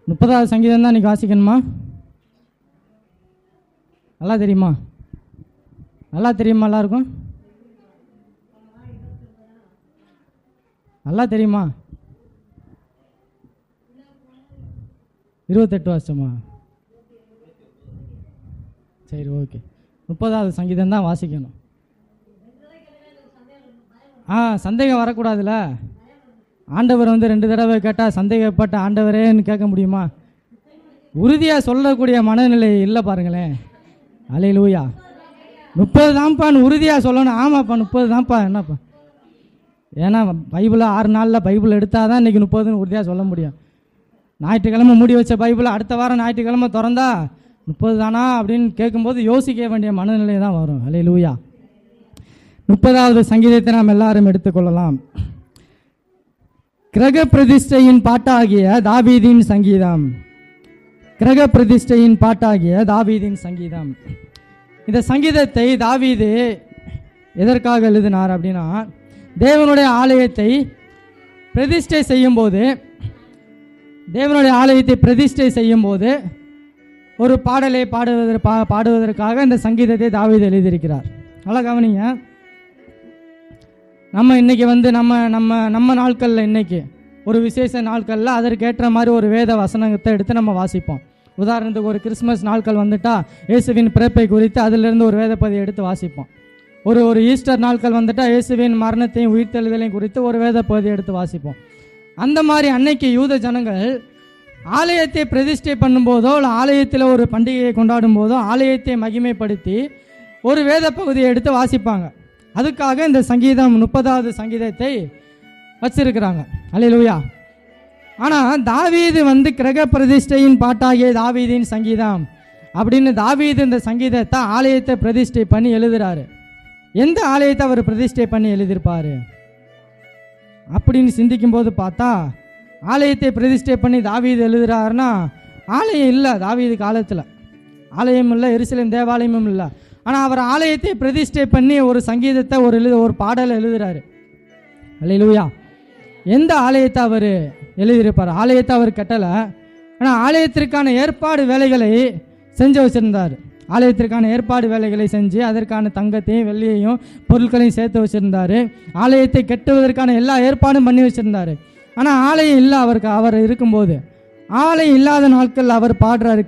30வது சங்கீதம் தான் இன்றைக்கி வாசிக்கணுமா? நல்லா தெரியுமா? நல்லா தெரியுமா? எல்லாருக்கும் நல்லா தெரியுமா? 28 வருஷமா? சரி, ஓகே. 30வது சங்கீதம் தான் வாசிக்கணும். சந்தேகம் வரக்கூடாதுல்ல. ஆண்டவர் 2 தடவை கேட்டால் சந்தேகப்பட்ட ஆண்டவரேன்னு கேட்க முடியுமா? உறுதியாக சொல்லக்கூடிய மனநிலை இல்லை பாருங்களேன். அல்லேலூயா. 30 தான்ப்பான்னு உறுதியாக சொல்லணும். ஆமாப்பா 30 தான்ப்பா. என்னப்பா? ஏன்னா பைபிளை 6 நாளில் பைபிள் எடுத்தால் தான் இன்றைக்கி 30ன்னு உறுதியாக சொல்ல முடியும். ஞாயிற்றுக்கிழமை மூடி வச்ச பைபிளை அடுத்த வாரம் ஞாயிற்றுக்கிழமை திறந்தா 30 தானா அப்படின்னு கேட்கும்போது யோசிக்க வேண்டிய மனநிலை தான் வரும். அல்லேலூயா. 30வது சங்கீதத்தை நாம் எல்லாரும் எடுத்துக்கொள்ளலாம். கிரக பிரதிஷ்டையின் பாட்டாகிய தாவீதின் சங்கீதம். கிரக பிரதிஷ்டையின் பாட்டாகிய தாவீதின் சங்கீதம். இந்த சங்கீதத்தை தாவீது எதற்காக எழுதினார் அப்படின்னா, தேவனுடைய ஆலயத்தை பிரதிஷ்டை செய்யும்போது ஒரு பாடலை பாடுவதற்காக இந்த சங்கீதத்தை தாவீது எழுதியிருக்கிறார். நல்லா கவனிங்க. நம்ம இன்னைக்கு நம்ம நாட்களில் இன்னைக்கு ஒரு விசேஷ நாட்களில் அதற்கேற்ற மாதிரி ஒரு வேத வசனத்தை எடுத்து நம்ம வாசிப்போம். உதாரணத்துக்கு ஒரு கிறிஸ்மஸ் நாட்கள் வந்துட்டால் இயேசுவின் பிறப்பை குறித்து அதிலிருந்து ஒரு வேதப்பதியை எடுத்து வாசிப்போம். ஒரு ஈஸ்டர் நாட்கள் வந்துட்டால் இயேசுவின் மரணத்தையும் உயிர்த்தெழுதலையும் குறித்து ஒரு வேதப்பதியை எடுத்து வாசிப்போம். அந்த மாதிரி அன்னைக்கு யூத ஜனங்கள் ஆலயத்தை பிரதிஷ்டை பண்ணும்போதோ இல்லை ஆலயத்தில் ஒரு பண்டிகையை கொண்டாடும் போதோ ஆலயத்தை மகிமைப்படுத்தி ஒரு வேத பகுதியை எடுத்து வாசிப்பாங்க. அதுக்காக இந்த சங்கீதம் 30வது சங்கீதத்தை வச்சிருக்கிறாங்க. அல்லேலூயா. ஆனால் தாவீது கிரக பிரதிஷ்டையின் பாட்டாகிய தாவீதின் சங்கீதம் அப்படின்னு தாவீது இந்த சங்கீதத்தை ஆலயத்தை பிரதிஷ்டை பண்ணி எழுதுறாரு. எந்த ஆலயத்தை அவர் பிரதிஷ்டை பண்ணி எழுதியிருப்பார் அப்படின்னு சிந்திக்கும் போது பார்த்தா, ஆலயத்தை பிரதிஷ்டை பண்ணி தாவீது எழுதுறாருன்னா ஆலயம் இல்லை. தாவீது காலத்தில் ஆலயம் இல்லை, எருசலேம் தேவாலயமும் இல்லை. ஆனால் அவர் ஆலயத்தை பிரதிஷ்டை பண்ணி ஒரு சங்கீதத்தை ஒரு பாடலை எழுதுறாரு. அல்லேலூயா. எந்த ஆலயத்தை அவர் எழுதியிருப்பார்? ஆலயத்தை அவர் கட்டலை, ஆனால் ஆலயத்திற்கான ஏற்பாடு வேலைகளை செஞ்சு வச்சுருந்தார். ஆலயத்திற்கான ஏற்பாடு வேலைகளை செஞ்சு அதற்கான தங்கத்தையும் வெள்ளியையும் பொருட்களையும் சேர்த்து வச்சுருந்தார். ஆலயத்தை கட்டுவதற்கான எல்லா ஏற்பாடும் பண்ணி வச்சுருந்தார். ஆனால் ஆலயம் இல்லை அவர் இருக்கும்போது. ஆலயம் இல்லாத நாட்கள் அவர் பாடுறாரு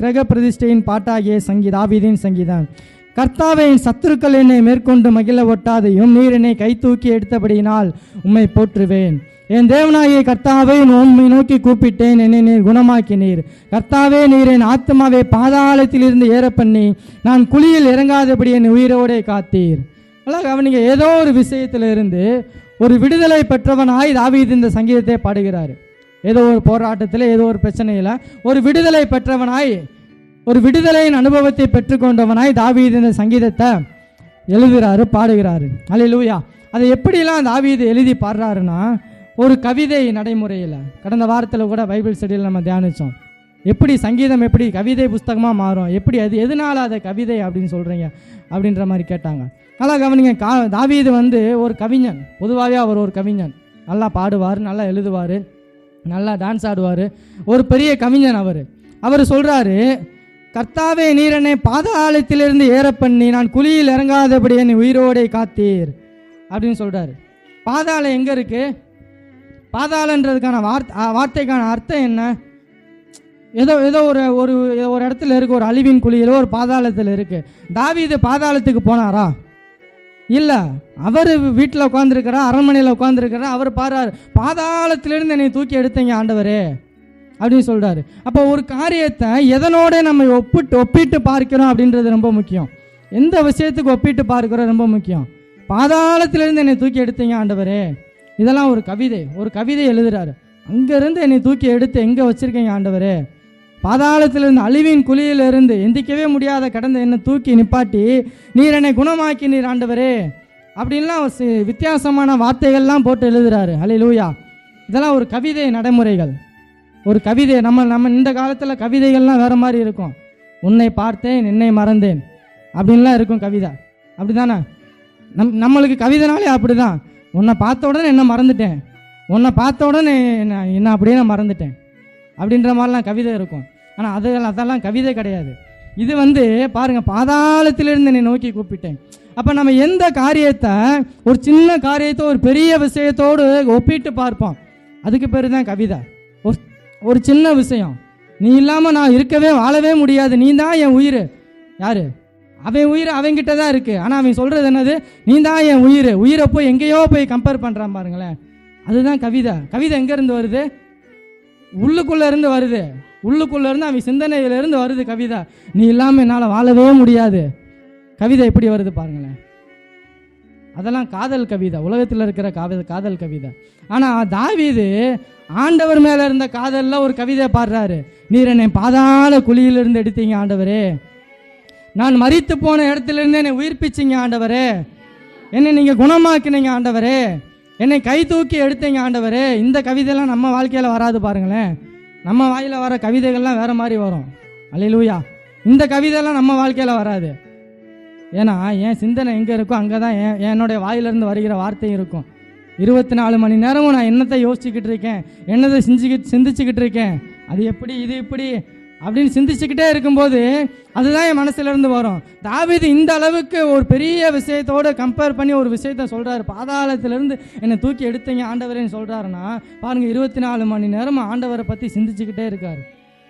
கிரக பிரதிஷ்டையின் பாட்டாகிய தாவீதின் சங்கீதம். கர்த்தாவே, என் சத்துருக்கள் என்னை மேற்கொண்டு மகிழ ஒட்டாதையும் நீர் என்னை கை தூக்கி எடுத்தபடியினால் உம்மை போற்றுவேன். என் தேவனாகிய கர்த்தாவே, உம்மை நோக்கி கூப்பிட்டேன், என்னை நீர் குணமாக்கினீர். கர்த்தாவே, நீர் என் ஆத்மாவை பாதாளத்திலிருந்து ஏற பண்ணி நான் குழியில் இறங்காதபடி என் உயிரோடே காத்தீர். அதான் கவனிங்க. ஏதோ ஒரு விஷயத்திலிருந்து ஒரு விடுதலை பெற்றவனாய் தாவீது இந்த சங்கீதத்தை பாடுகிறார். ஏதோ ஒரு போராட்டத்தில், ஏதோ ஒரு பிரச்சனையில் ஒரு விடுதலை பெற்றவனாய், ஒரு விடுதலையின் அனுபவத்தை பெற்றுக்கொண்டவனாய் தாவீது இந்த சங்கீதத்தை எழுதுகிறாரு, பாடுகிறாரு. அல்லேலூயா. அதை எப்படிலாம் தாவீது எழுதி பாடுறாருன்னா, ஒரு கவிதை நடைமுறையில். கடந்த வாரத்தில் கூட பைபிள் ஸ்டடியில் நம்ம தியானித்தோம். எப்படி சங்கீதம் எப்படி கவிதை புஸ்தகமாக மாறும், எப்படி எதனால் அதை கவிதை அப்படின்னு சொல்கிறீங்க அப்படின்ற மாதிரி கேட்டாங்க. நல்லா கவனிங்க. தாவீது ஒரு கவிஞன். பொதுவாகவே அவர் ஒரு கவிஞன். நல்லா பாடுவார், நல்லா எழுதுவார், நல்லா டான்ஸ் ஆடுவார். ஒரு பெரிய கவிஞன் அவர் சொல்கிறாரு, கர்த்தாவே, நீர் என்னை பாதாளத்திலிருந்து ஏற பண்ணி நான் குழியில் இறங்காதபடி என்னை உயிரோடே காத்தீர் அப்படின்னு சொல்கிறாரு. பாதாளம் எங்கே இருக்குது? பாதாளன்றதுக்கான வார்த்தைக்கான அர்த்தம் என்ன? ஏதோ ஒரு இடத்துல இருக்குது, ஒரு அழிவின் குழியில், ஒரு பாதாளத்தில் இருக்குது. தாவீது பாதாளத்துக்கு போனாரா? இல்லை. அவர் வீட்டில் உட்காந்துருக்கிறார், அரண்மனையில் உட்காந்துருக்கிறார். அவர் பாடுறார், பாதாளத்திலிருந்து என்னை தூக்கி எடுத்தீங்க ஆண்டவரே அப்படின்னு சொல்கிறாரு. அப்போ ஒரு காரியத்தை எதனோட நம்ம ஒப்பிட்டு பார்க்கிறோம் அப்படின்றது ரொம்ப முக்கியம். எந்த விஷயத்துக்கு ஒப்பிட்டு பார்க்கிறோம் ரொம்ப முக்கியம். பாதாளத்திலிருந்து என்னை தூக்கி எடுத்தீங்க ஆண்டவரே, இதெல்லாம் ஒரு கவிதை எழுதுறாரு. அங்கேருந்து என்னை தூக்கி எடுத்து எங்கே வச்சுருக்கீங்க ஆண்டவரே? பாதாளத்திலிருந்து, அழிவின் குழியிலிருந்து, எந்திக்கவே முடியாத கடந்த என்னை தூக்கி நிப்பாட்டி நீர் என்னை குணமாக்கி நீர் ஆண்டவரே அப்படின்லாம் வித்தியாசமான வார்த்தைகள்லாம் போட்டு எழுதுறாரு. அல்லேலூயா. இதெல்லாம் ஒரு கவிதை நடைமுறைகள். ஒரு கவிதை நம்ம இந்த காலத்தில் கவிதைகள்லாம் வேறு மாதிரி இருக்கும். உன்னை பார்த்தேன், என்னை மறந்தேன் அப்படின்லாம் இருக்கும் கவிதை. அப்படி தானே? நம்மளுக்கு கவிதைனாலே அப்படி தான். உன்னை பார்த்த உடனே என்ன மறந்துட்டேன், உன்னை பார்த்த உடனே என்ன அப்படியே நான் மறந்துட்டேன் அப்படின்ற மாதிரிலாம் கவிதை இருக்கும். ஆனால் அதெல்லாம் கவிதை கிடையாது. இது பாருங்க, பாதாளத்திலிருந்து என்னை நோக்கி கூப்பிட்டேன். அப்போ நம்ம எந்த காரியத்தை, ஒரு சின்ன காரியத்தை ஒரு பெரிய விஷயத்தோடு ஒப்பிட்டு பார்ப்போம், அதுக்கு பேர் தான் கவிதை. ஒரு சின்ன விஷயம், நீ இல்லாமல் நான் இருக்கவே வாழவே முடியாது, நீ தான் என் உயிர். யாரு அவன் உயிர்? அவன்கிட்ட தான் இருக்கு. ஆனால் அவன் சொல்றது என்னது? நீ தான் என் உயிர். உயிரை போய் எங்கேயோ போய் கம்பேர் பண்ணுறான் பாருங்களேன். அதுதான் கவிதை. கவிதை எங்கேருந்து வருது? உள்ளுக்குள்ளே இருந்து வருது. உள்ளுக்குள்ளே இருந்து அவன் சிந்தனையிலிருந்து வருது கவிதை. நீ இல்லாமல் என்னால் வாழவே முடியாது. கவிதை எப்படி வருது பாருங்களேன். அதெல்லாம் காதல் கவிதை, உலகத்தில் இருக்கிற காதல் கவிதை. ஆனால் தாவீது ஆண்டவர் மேலே இருந்த காதலில் ஒரு கவிதை பாடுறாரு. நீர் என்னை பாதாள குழியிலிருந்து எடுத்தீங்க ஆண்டவரே, நான் மரித்து போன இடத்துலேருந்து என்னை உயிர்ப்பிச்சிங்க ஆண்டவரே, என்னை நீங்கள் குணமாக்கினீங்க ஆண்டவரே, என்னை கை தூக்கி எடுத்தீங்க ஆண்டவரே. இந்த கவிதையெல்லாம் நம்ம வாழ்க்கையில் வராது பாருங்களேன். நம்ம வாயில் வர கவிதைகள்லாம் வேறு மாதிரி வரும். அல்லேலூயா. இந்த கவிதையெல்லாம் நம்ம வாழ்க்கையில் வராது. ஏன்னா என் சிந்தனை எங்கே இருக்கோ அங்கே தான் என்னுடைய வாயிலிருந்து வருகிற வார்த்தையும் இருக்கும். 24 மணி நேரமும் நான் என்னத்தை யோசிச்சுக்கிட்டு இருக்கேன், என்னதை சிந்திச்சுக்கிட்டு இருக்கேன், அது எப்படி இது இப்படி அப்படின்னு சிந்திச்சுக்கிட்டே இருக்கும்போது அதுதான் என் மனசுலேருந்து வரும். தாவீது இந்த அளவுக்கு ஒரு பெரிய விஷயத்தோடு கம்பேர் பண்ணி ஒரு விஷயத்த சொல்கிறாரு. பாதாளத்திலேருந்து என்னை தூக்கி எடுத்தீங்க ஆண்டவரேன்னு சொல்கிறாருன்னா பாருங்கள், 24 மணி நேரம் ஆண்டவரை பற்றி சிந்திச்சுக்கிட்டே இருக்கார்.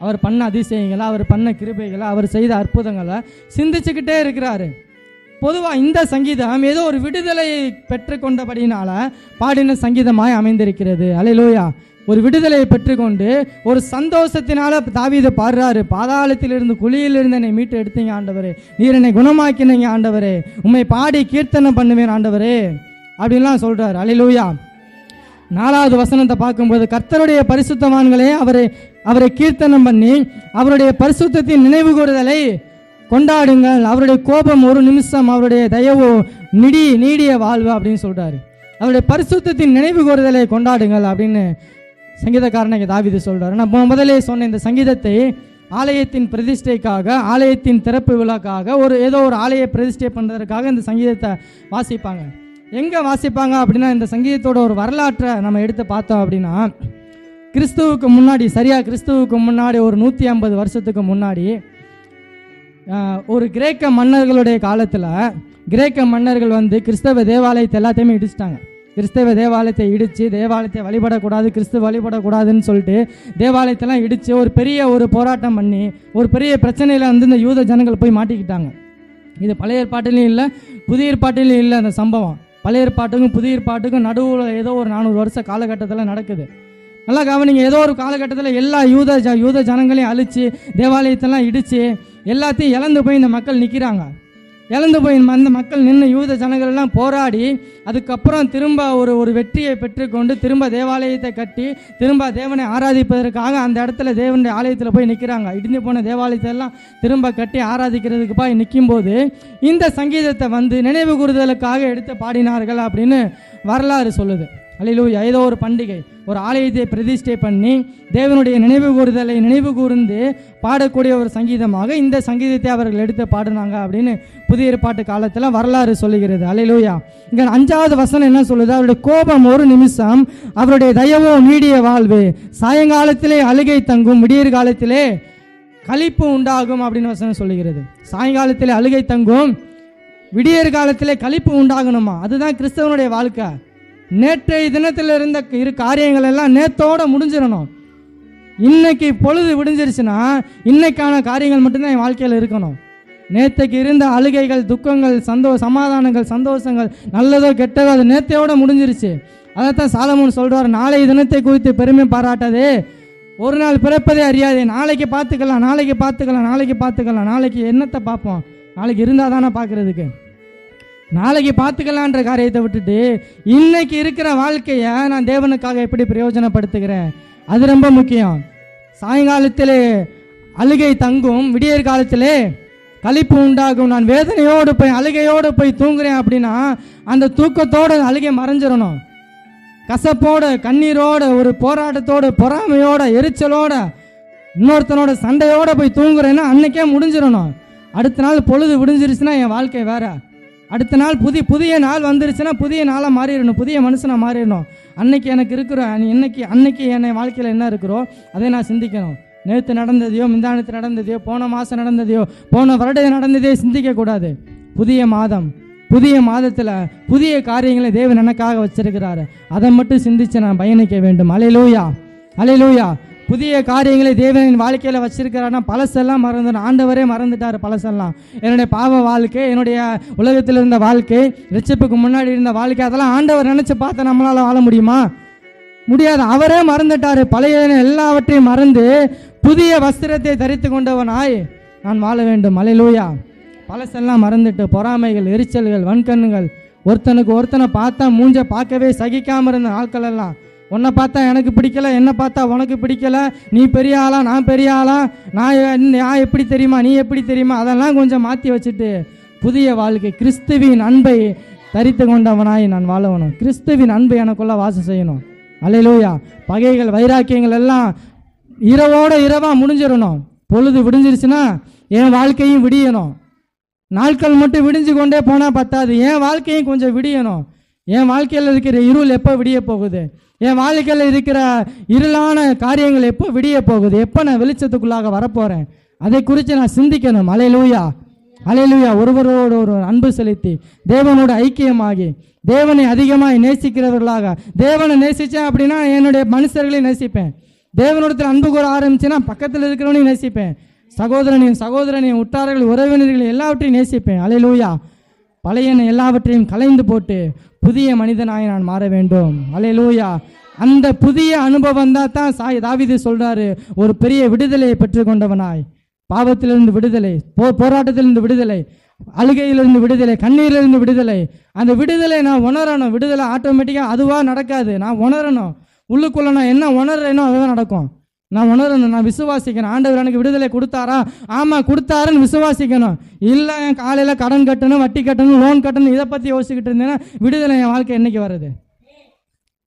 அவர் பண்ண அதிசயங்களை, அவர் பண்ண கிருபைகளை, அவர் செய்த அற்புதங்களை சிந்திச்சுக்கிட்டே இருக்கிறாரு. பொதுவாக இந்த சங்கீதம் ஏதோ ஒரு விடுதலையை பெற்றுக்கொண்டபடினால பாடின சங்கீதமாய் அமைந்திருக்கிறது. அல்லேலூயா. ஒரு விடுதலையை பெற்றுக்கொண்டு ஒரு சந்தோஷத்தினால தாவீது பாடுறாரு. பாதாளத்திலிருந்து குழியிலிருந்து என்னை மீட்டு எடுத்தீங்க ஆண்டவரே, நீர் என்னை குணமாக்கினீங்க ஆண்டவரே, உம்மை பாடி கீர்த்தனை பண்ணுவேன் ஆண்டவரே அப்படின்லாம் சொல்றாரு. அல்லேலூயா. 4வது வசனத்தை பார்க்கும்போது, கர்த்தருடைய பரிசுத்தவான்களே அவரை கீர்த்தனம் பண்ணி அவருடைய பரிசுத்தத்தின் நினைவு கூறுதலை கொண்டாடுங்கள், அவருடைய கோபம் ஒரு நிமிஷம், அவருடைய தயவு நீடிய வாழ்வு அப்படின்னு சொல்றாரு. அவருடைய பரிசுத்தத்தின் நினைவு கூறுதலை கொண்டாடுங்கள் அப்படின்னு சங்கீதக்காரனை தாவீது சொல்றாரு. நான் முதலே சொன்ன இந்த சங்கீதத்தை ஆலயத்தின் பிரதிஷ்டைக்காக, ஆலயத்தின் திறப்பு விழாக்காக, ஏதோ ஒரு ஆலய பிரதிஷ்டை பண்ணுறதுக்காக இந்த சங்கீதத்தை வாசிப்பாங்க. எங்கே வாசிப்பாங்க அப்படின்னா, இந்த சங்கீதத்தோட ஒரு வரலாற்றை நம்ம எடுத்து பார்த்தோம் அப்படின்னா, கிறிஸ்துவுக்கு முன்னாடி, சரியாக கிறிஸ்துவுக்கு முன்னாடி ஒரு 150 வருஷத்துக்கு முன்னாடி ஒரு கிரேக்க மன்னர்களுடைய காலத்தில் கிரேக்க மன்னர்கள் கிறிஸ்தவ தேவாலயத்தை எல்லாத்தையுமே இடிச்சிட்டாங்க. கிறிஸ்தவ தேவாலயத்தை இடித்து, தேவாலயத்தை வழிபடக்கூடாது, கிறிஸ்துவ வழிபடக்கூடாதுன்னு சொல்லிட்டு தேவாலயத்தெல்லாம் இடித்து ஒரு பெரிய போராட்டம் பண்ணி ஒரு பெரிய பிரச்சனையில் இந்த யூத ஜனங்கள் போய் மாட்டிக்கிட்டாங்க. இது பழைய ஏற்பாட்டிலையும் இல்லை, புதிய ஏற்பாட்டிலையும் இல்லை. அந்த சம்பவம் பழைய ஏற்பாட்டுக்கும் புதிய ஏற்பாட்டுக்கும் நடுவில் ஏதோ ஒரு 400 வருஷ காலகட்டத்தில் நடக்குது. நல்லா கவனிங்க. ஏதோ ஒரு காலகட்டத்தில் எல்லா யூத ஜனங்களையும் அழித்து தேவாலயத்தெல்லாம் இடித்து எல்லாத்தையும் இழந்து போய் இந்த மக்கள் நிற்கிறாங்க. இழந்து போய் அந்த மக்கள் நின்று யூத ஜனங்கள்லாம் போராடி அதுக்கப்புறம் திரும்ப ஒரு வெற்றியை பெற்றுக்கொண்டு திரும்ப தேவாலயத்தை கட்டி திரும்ப தேவனை ஆராதிப்பதற்காக அந்த இடத்துல தேவனுடைய ஆலயத்தில் போய் நிற்கிறாங்க. இடிந்து போன தேவாலயத்தை எல்லாம் திரும்ப கட்டி ஆராதிக்கிறதுக்கு போய் நிற்கும்போது இந்த சங்கீதத்தை நினைவு கூறுதலுக்காக எடுத்து பாடினார்கள் அப்படின்னு வரலாறு சொல்லுது. அல்லேலூயா. ஏதோ ஒரு பண்டிகை, ஒரு ஆலயத்தை பிரதிஷ்டை பண்ணி தேவனுடைய நினைவு கூறுதலை நினைவு கூர்ந்து பாடக்கூடிய ஒரு சங்கீதமாக இந்த சங்கீதத்தை அவர்கள் எடுத்து பாடினாங்க அப்படின்னு புதிய ஏற்பாட்டு காலத்தில் வரலாறு சொல்லுகிறது. அல்லேலூயா. இங்கே 5வது வசனம் என்ன சொல்லுது? அவருடைய கோபம் ஒரு நிமிஷம், அவருடைய தயவோ நீடிய வாழ்வு, சாயங்காலத்திலே அழுகை தங்கும், விடியற் காலத்திலே களிப்பு உண்டாகும் அப்படின்னு வசனம் சொல்லுகிறது. சாயங்காலத்திலே அழுகை தங்கும், விடியற் காலத்திலே களிப்பு உண்டாகணுமா? அதுதான் கிறிஸ்தவனுடைய வாழ்க்கை. நேற்றைய தினத்தில் இருந்த இரு காரியங்கள் எல்லாம் நேத்தோட முடிஞ்சிடணும். இன்னைக்கு பொழுது விடிஞ்சிருச்சுன்னா இன்னைக்கான காரியங்கள் மட்டும்தான் என் வாழ்க்கையில் இருக்கணும். நேற்றைக்கு இருந்த அழுகைகள், துக்கங்கள், சமாதானங்கள், சந்தோஷங்கள், நல்லதோ கெட்டதோ அது நேற்றையோட முடிஞ்சிருச்சு. அதைத்தான் சாலமோன் சொல்றார், நாளை தினத்தை குறித்து பெருமை பாராட்டாதே, ஒரு நாள் பிறப்பதே அறியாதே, நாளைக்கு பார்த்துக்கலாம், நாளைக்கு பார்த்துக்கலாம், நாளைக்கு பார்த்துக்கலாம், நாளைக்கு என்னத்தை பார்ப்போம், நாளைக்கு இருந்தால் தானே பார்க்கறதுக்கு, நாளைக்கு பார்த்துக்கலான்ற காரியத்தை விட்டுட்டு இன்னைக்கு இருக்கிற வாழ்க்கையை நான் தேவனுக்காக எப்படி பிரயோஜனப்படுத்துகிறேன், அது ரொம்ப முக்கியம். சாயங்காலத்திலே அழுகை தங்கும், விடியற் காலத்திலே களிப்பு உண்டாகும். நான் வேதனையோடு போய் அழுகையோடு போய் தூங்குறேன் அப்படின்னா அந்த தூக்கத்தோடு அழுகை மறைஞ்சிடணும். கசப்போட, கண்ணீரோட, ஒரு போராட்டத்தோடு, பொறாமையோட, எரிச்சலோட, இன்னொருத்தனோட சண்டையோட போய் தூங்குறேன்னா அன்னைக்கே முடிஞ்சிடணும். அடுத்த நாள் பொழுது விடிஞ்சிருச்சுன்னா என் வாழ்க்கை வேற. அடுத்த நாள் புதிய நாள் வந்துருச்சுன்னா புதிய நாளாக மாறிடணும், புதிய மனுஷனாக மாறிடணும். அன்னைக்கு எனக்கு இருக்கிற அன்னைக்கு என்னை வாழ்க்கையில் என்ன இருக்கிறோ அதை நான் சிந்திக்கணும். நேற்று நடந்ததையோ, முந்தானத்து நடந்ததையோ, போன மாதம் நடந்ததையோ, போன வருடம் நடந்ததையோ சிந்திக்கக்கூடாது. புதிய மாதத்தில் புதிய காரியங்களை தேவன் எனக்காக வச்சிருக்கிறாரு, அதை மட்டும் சிந்திச்சு நான் பயணிக்க வேண்டும். அல்லேலூயா, அல்லேலூயா. புதிய காரியங்களை தேவனின் வாழ்க்கையில் வச்சிருக்கிறாருன்னா பழசெல்லாம் மறந்துடும். ஆண்டவரே மறந்துட்டார் பழசெல்லாம். என்னுடைய பாவ வாழ்க்கை, என்னுடைய உலகத்தில் இருந்த வாழ்க்கை, ரட்சிப்புக்கு முன்னாடி இருந்த வாழ்க்கை, அதெல்லாம் ஆண்டவர் நினச்சி பார்த்தா நம்மளால் வாழ முடியுமா? முடியாது. அவரே மறந்துட்டார். பழைய எல்லாவற்றையும் மறந்து புதிய வஸ்திரத்தை தரித்து கொண்டவனாய் நான் வாழ வேண்டும். அல்லேலூயா. பழசெல்லாம் மறந்துட்டு பொறாமைகள், எரிச்சல்கள், வன்கண்ணுகள், ஒருத்தனை பார்த்தா மூஞ்ச பார்க்கவே சகிக்காமல் இருந்த நாட்கள் எல்லாம், உன்னை பார்த்தா எனக்கு பிடிக்கல, என்னை பார்த்தா உனக்கு பிடிக்கல, நீ பெரிய ஆளா நான் பெரிய ஆளா, நான் எப்படி தெரியுமா நீ எப்படி தெரியுமா, அதெல்லாம் கொஞ்சம் மாற்றி வச்சுட்டு புதிய வாழ்க்கை கிறிஸ்துவின் அன்பை தரித்து கொண்டவனாய் நான் வாழணும். கிறிஸ்துவின் அன்பு எனக்குள்ள வாசம் செய்யணும். அல்லேலூயா. பகைகள், வைராக்கியங்கள் எல்லாம் இரவோட இரவா முடிஞ்சிடணும். பொழுது விடிஞ்சிருச்சுன்னா என் வாழ்க்கையும் விடியணும். நாட்கள் மட்டும் விடிஞ்சு கொண்டே போனால் பத்தாது, என் வாழ்க்கையும் கொஞ்சம் விடியணும். என் வாழ்க்கையில் இருக்கிற இருள் எப்போ விடிய போகுது? என் வாழ்க்கையில் இருக்கிற இருளான காரியங்கள் எப்போ விடிய போகுது? எப்போ நான் வெளிச்சத்துக்குள்ளாக வரப்போகிறேன்? அதை குறித்து நான் சிந்திக்கணும். அல்லேலூயா, அல்லேலூயா. ஒருவரோடு ஒரு அன்பு செலுத்தி தேவனோட ஐக்கியமாகி தேவனை அதிகமாக நேசிக்கிறவர்களாக, தேவனை நேசித்தேன் அப்படின்னா என்னுடைய மனுஷர்களையும் நேசிப்பேன். தேவனோடத்தில் அன்பு கூற ஆரம்பிச்சேன்னா பக்கத்தில் இருக்கிறவனையும் நேசிப்பேன். சகோதரனையும் உற்றார்கள், உறவினர்கள் எல்லாவற்றையும் நேசிப்பேன். அல்லேலூயா. பழைய எல்லாவற்றையும் கலைந்து போட்டு புதிய மனிதனாய் நான் மாற வேண்டும். அல்லேலூயா. அந்த புதிய அனுபவம் தான் தாவீது சொல்றாரு, ஒரு பெரிய விடுதலையை பெற்றுக்கொண்டவனாய், பாவத்திலிருந்து விடுதலை, போராட்டத்திலிருந்து விடுதலை, அழுகையிலிருந்து விடுதலை, கண்ணீரிலிருந்து விடுதலை. அந்த விடுதலை நான் உணரணும். விடுதலை ஆட்டோமேட்டிக்காக அதுவாக நடக்காது, நான் உணரணும். உள்ளுக்குள்ள நான் என்ன உணர்றேனோ அதுதான் நடக்கும். நான் உணரணும், நான் விசுவாசிக்கணும். ஆண்டவர் எனக்கு விடுதலை கொடுத்தாரா? ஆமாம் கொடுத்தாருன்னு விசுவாசிக்கணும். இல்லை என் காலையில் கடன் கட்டணும், வட்டி கட்டணும், லோன் கட்டணும், இதை பற்றி யோசிச்சுக்கிட்டு இருந்தேன்னா விடுதலை என் வாழ்க்கை என்னைக்கு வருது?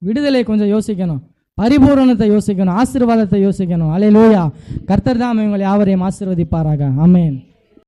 விடுதலை கொஞ்சம் யோசிக்கணும், பரிபூரணத்தை யோசிக்கணும், ஆசீர்வாதத்தை யோசிக்கணும். அல்லேலூயா. கர்த்தர் தாம் இவங்களை யாவரையும் ஆசீர்வதிப்பாராக. ஆமென்.